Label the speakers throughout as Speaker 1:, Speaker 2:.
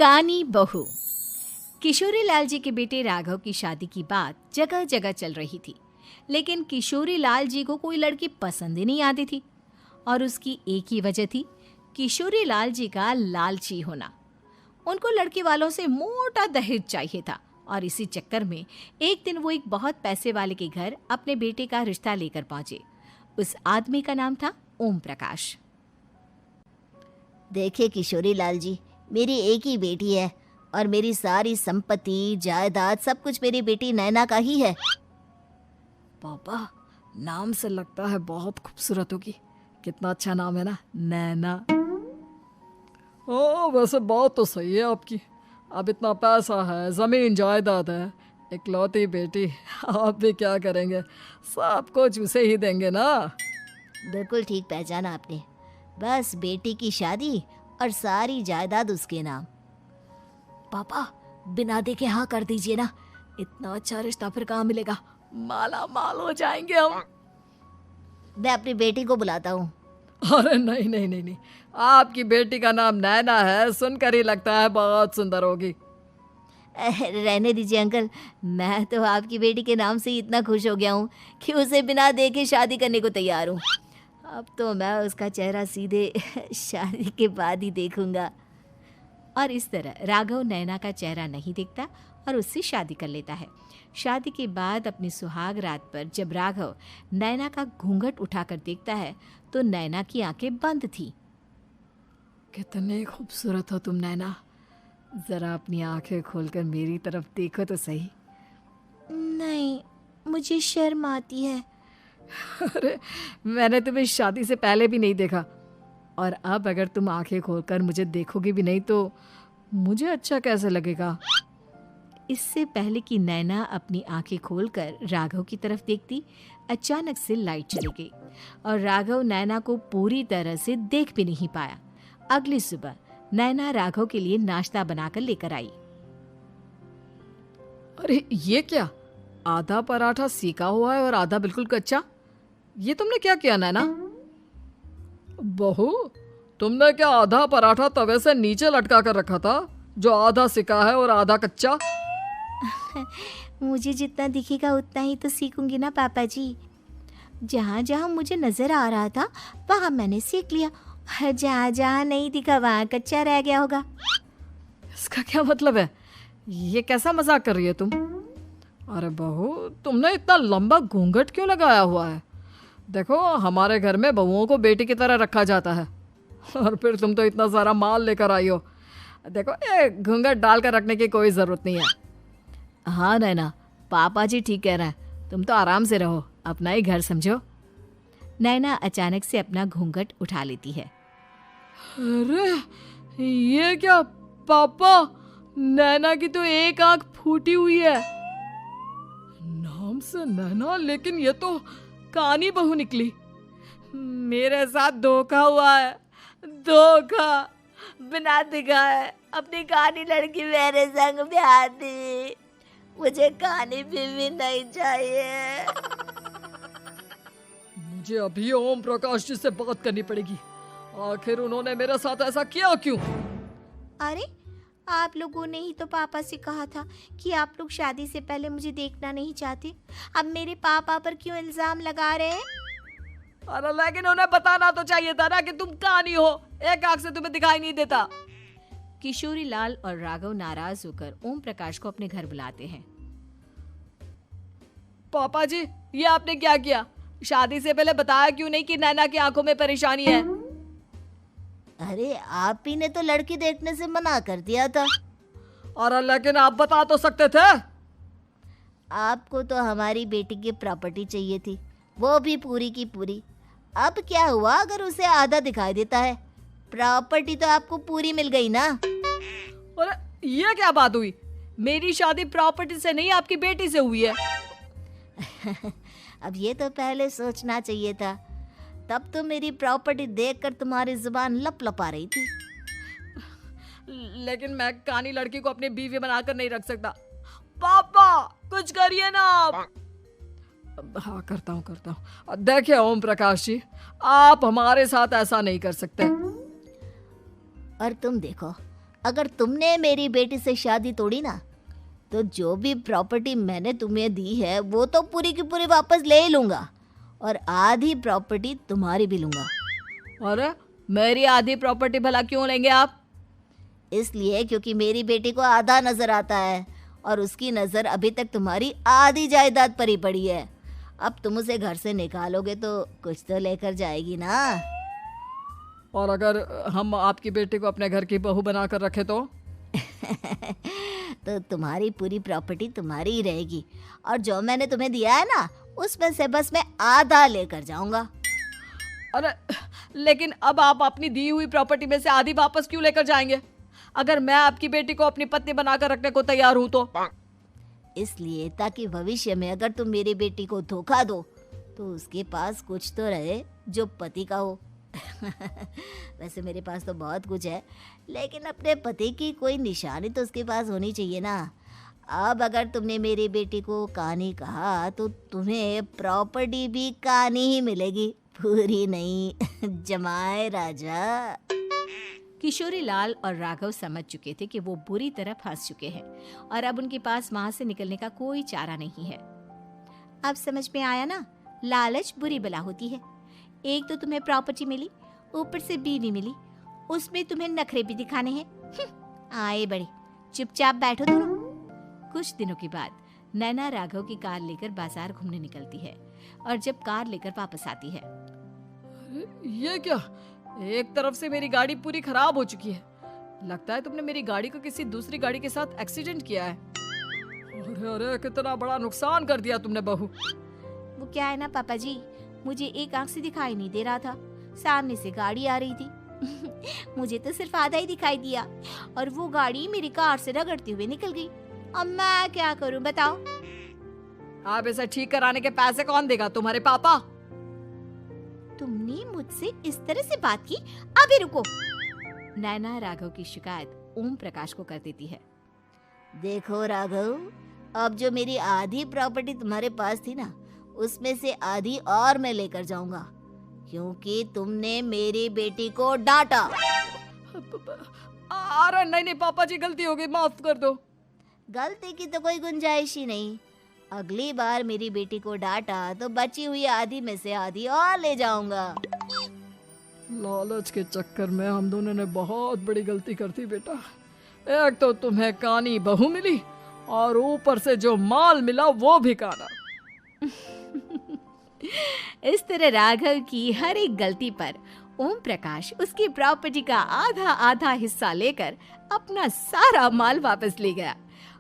Speaker 1: कानी बहू। किशोरी लाल जी के बेटे राघव की शादी की बात जगह जगह चल रही थी, लेकिन किशोरी लाल जी को कोई लड़की पसंद ही नहीं आती थी। और उसकी एक ही वजह थी, किशोरी लाल जी का लालची होना। उनको लड़की वालों से मोटा दहेज चाहिए था और इसी चक्कर में एक दिन वो एक बहुत पैसे वाले के घर अपने बेटे का रिश्ता लेकर पहुंचे। उस आदमी का नाम था ओम प्रकाश।
Speaker 2: देखिए किशोरी लाल जी, मेरी एक ही बेटी है और मेरी सारी संपत्ति जायदाद सब कुछ मेरी बेटी नैना का ही है।
Speaker 3: पापा, नाम से लगता है बहुत खूबसूरत होगी। कितना अच्छा नाम है ना, नैना। ओ, वैसे बात तो सही है आपकी। अब इतना पैसा है, जमीन जायदाद है, इकलौती बेटी, आप भी क्या करेंगे? सब कुछ उसे ही देंगे ना।
Speaker 2: बिल्कुल ठीक पहचाना आपने। बस बेटी की शादी और सारी जायदाद उसके नाम।
Speaker 3: पापा, बिना देखे हाँ कर दीजिए ना। इतना अच्छा रिश्ता फिर कहाँ मिलेगा? माला माल हो जाएंगे हम।
Speaker 2: मैं अपनी बेटी को बुलाता हूँ।
Speaker 3: अरे नहीं नहीं नहीं नहीं, आपकी बेटी का नाम नैना है, सुनकर ही लगता है बहुत सुंदर होगी।
Speaker 2: रहने दीजिए अंकल, मैं तो आपकी बेटी के नाम से ही इतना खुश हो गया हूँ कि उसे बिना देखे शादी करने को तैयार हूँ। अब तो मैं उसका चेहरा सीधे शादी के बाद ही देखूंगा।
Speaker 1: और इस तरह राघव नैना का चेहरा नहीं देखता और उससे शादी कर लेता है। शादी के बाद अपनी सुहाग रात पर जब राघव नैना का घूंघट उठाकर देखता है तो नैना की आंखें बंद थी।
Speaker 3: कितने खूबसूरत हो तुम नैना, जरा अपनी आंखें खोलकर मेरी तरफ देखो तो सही।
Speaker 2: नहीं, मुझे शर्म आती है।
Speaker 3: अरे, मैंने तुम्हें शादी से पहले भी नहीं देखा, और अब अगर तुम आंखें खोलकर मुझे देखोगी भी नहीं तो मुझे अच्छा कैसे लगेगा?
Speaker 1: इससे पहले कि नैना अपनी आंखें खोलकर राघव की तरफ देखती, अचानक से लाइट चली गई और राघव नैना को पूरी तरह से देख भी नहीं पाया। अगली सुबह नैना राघव के लिए नाश्ता बनाकर लेकर आई।
Speaker 3: अरे ये क्या, आधा पराठा सेका हुआ है और आधा बिल्कुल कच्चा। ये तुमने क्या किया नैना? बहू, तुमने क्या आधा पराठा तवे से नीचे लटका कर रखा था, जो आधा सेका है और आधा कच्चा?
Speaker 2: मुझे जितना दिखेगा उतना ही तो सीखूंगी ना पापा जी। जहाँ जहाँ मुझे नजर आ रहा था वहाँ मैंने सीख लिया, जहाँ जहाँ नहीं दिखा वहाँ कच्चा रह गया होगा।
Speaker 3: इसका क्या मतलब है? ये कैसा मजाक कर रही है तुम? अरे बहू, तुमने इतना लंबा घूंघट क्यों लगाया हुआ है? देखो, हमारे घर में बहुओं को बेटी की तरह रखा जाता है, और फिर तुम तो इतना सारा माल लेकर आई हो। देखो, ये घूंघट डालकर रखने की कोई ज़रूरत नहीं है।
Speaker 1: हाँ नैना, पापा जी ठीक कह रहे हैं, तुम तो आराम से रहो, अपना ही घर समझो। नैना अचानक से अपना घूंघट उठा लेती है।
Speaker 3: अरे ये क्या पापा, नैना की तो एक आंख फूटी हुई है। नाम से नैना, लेकिन ये तो कानी बहू निकली। मेरे साथ धोखा हुआ है, धोखा।
Speaker 2: बिना दिखाए अपनी कानी लड़की मेरे संग ब्याह दी। मुझे कानी बीवी नहीं चाहिए।
Speaker 3: मुझे अभी ओम प्रकाश जी से बात करनी पड़ेगी। आखिर उन्होंने मेरे साथ ऐसा किया क्यों?
Speaker 2: अरे, आप लोगों ने ही तो पापा से कहा था कि आप लोग शादी से पहले मुझे देखना नहीं चाहते। अब मेरे पापा पर क्यों इल्जाम लगा रहे हैं?
Speaker 3: अरे लेकिन उन्हें बताना तो चाहिए था ना कि तुम कानी हो, एक आंख से तुम्हें दिखाई नहीं देता।
Speaker 1: किशोरी लाल और राघव नाराज होकर ओम प्रकाश को अपने घर बुलाते हैं।
Speaker 3: पापा जी, ये आपने क्या किया? शादी से पहले बताया क्यों नहीं कि नैना की आंखों में परेशानी है?
Speaker 2: अरे, आप ही ने तो लड़की देखने से मना कर दिया था।
Speaker 3: और लेकिन आप बता तो सकते थे।
Speaker 2: आपको तो हमारी बेटी की प्रॉपर्टी चाहिए थी, वो भी पूरी की पूरी। अब क्या हुआ अगर उसे आधा दिखाई देता है? प्रॉपर्टी तो आपको पूरी मिल गई ना।
Speaker 3: अरे ये क्या बात हुई? मेरी शादी प्रॉपर्टी से नहीं, आपकी बेटी से हुई है।
Speaker 2: अब ये तो पहले सोचना चाहिए था, तब तो मेरी प्रॉपर्टी देखकर तुम्हारी जुबान लप लपा रही थी।
Speaker 3: लेकिन मैं कानी लड़की को अपनी बीवी बनाकर नहीं रख सकता। पापा, कुछ करिए ना आप। हाँ, करता हूँ। देखिए ओम प्रकाश जी, आप हमारे साथ ऐसा नहीं कर सकते।
Speaker 2: और तुम देखो, अगर तुमने मेरी बेटी से शादी तोड़ी ना, तो जो भी प्रॉपर्टी मैंने तुम्हें दी है वो तो पूरी की पूरी वापस ले ही लूँगा, और आधी प्रॉपर्टी तुम्हारी भी लूँगा।
Speaker 3: अरे मेरी आधी प्रॉपर्टी भला क्यों लेंगे आप?
Speaker 2: इसलिए क्योंकि मेरी बेटी को आधा नज़र आता है और उसकी नज़र अभी तक तुम्हारी आधी जायदाद पर ही पड़ी है। अब तुम उसे घर से निकालोगे तो कुछ तो लेकर जाएगी ना।
Speaker 3: और अगर हम आपकी बेटी को अपने घर की बहू बनाकर रखे तो?
Speaker 2: तो तुम्हारी पूरी प्रॉपर्टी तुम्हारी ही रहेगी, और जो मैंने तुम्हें दिया है ना, उसमें से बस मैं आधा लेकर जाऊंगा।
Speaker 3: अरे लेकिन अब आप अपनी दी हुई प्रॉपर्टी में से आधी वापस क्यों लेकर जाएंगे? अगर मैं आपकी बेटी को अपनी पत्नी बनाकर रखने को तैयार हूं तो?
Speaker 2: इसलिए ताकि भविष्य में अगर तुम मेरी बेटी को धोखा दो तो उसके पास कुछ तो रहे जो पति का हो। वैसे मेरे पास तो बहुत कुछ है, लेकिन अपने पति की कोई निशानी तो उसके पास होनी चाहिए ना। अब अगर तुमने मेरी बेटी को कहानी कहा तो तुम्हें प्रॉपर्टी भी कहानी ही मिलेगी, पूरी नहीं। जमाए राजा।
Speaker 1: किशोरी लाल और राघव समझ चुके थे कि वो बुरी तरह फंस चुके हैं और अब उनके पास वहां से निकलने का कोई चारा नहीं है। अब समझ में आया ना, लालच बुरी बला होती है। एक तो तुम्हें प्रॉपर्टी मिली, ऊपर से बीवी मिली, उसमें तुम्हें नखरे भी दिखाने हैं। आए बड़े, चुपचाप बैठो दोनों। कुछ दिनों के बाद नैना राघव की कार लेकर बाजार घूमने निकलती है और जब कार लेकर वापस आती है,
Speaker 3: ये क्या? एक तरफ से मेरी गाड़ी पूरी खराब हो चुकी है। लगता है तुमने मेरी गाड़ी को किसी दूसरी गाड़ी के साथ एक्सीडेंट किया है। अरे अरे कितना बड़ा नुकसान कर दिया तुमने बहू।
Speaker 1: वो क्या है ना पापा जी, मुझे एक आंख से दिखाई नहीं दे रहा था, सामने से गाड़ी आ रही थी। मुझे तो सिर्फ आधा ही दिखाई दिया और वो गाड़ी मेरी कार से रगड़ते हुए निकल गई। अब मैं क्या करूं बताओ?
Speaker 3: आप इसे ठीक कराने के पैसे कौन देगा? तुम्हारे पापा?
Speaker 1: तुमने मुझसे इस तरह से बात की? अभी रुको। नैना राघव की शिकायत ओम प्रकाश को कर देती है।
Speaker 2: देखो राघव, अब जो मेरी आधी प्रॉपर्टी तुम्हारे पास थी ना, उसमें से आधी और मैं लेकर जाऊंगा, क्योंकि तुमने मेरी बेटी को डांटा।
Speaker 3: अरे नहीं नहीं पापा जी, गलती हो गई, माफ कर दो।
Speaker 2: गलती की तो कोई गुंजाइश ही नहीं। अगली बार मेरी बेटी को डांटा तो बची हुई आधी में से आधी और ले जाऊंगा।
Speaker 3: लालच के चक्कर में हम दोनों ने बहुत बड़ी गलती कर दी बेटा। एक तो तुम्हें कानी बहू मिली और ऊपर से जो माल मिला वो भी काना।
Speaker 1: इस तरह राघव की हर एक गलती पर ओम प्रकाश उसकी प्रॉपर्टी का आधा आधा हिस्सा लेकर अपना सारा माल वापस ले गया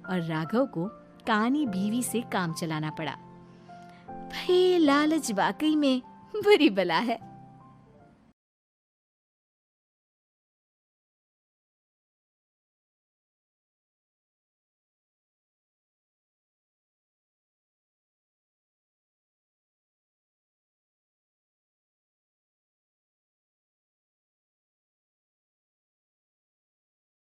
Speaker 1: और राघव को कानी बीवी से काम चलाना पड़ा। भाई लालच वाकई में बुरी बला है।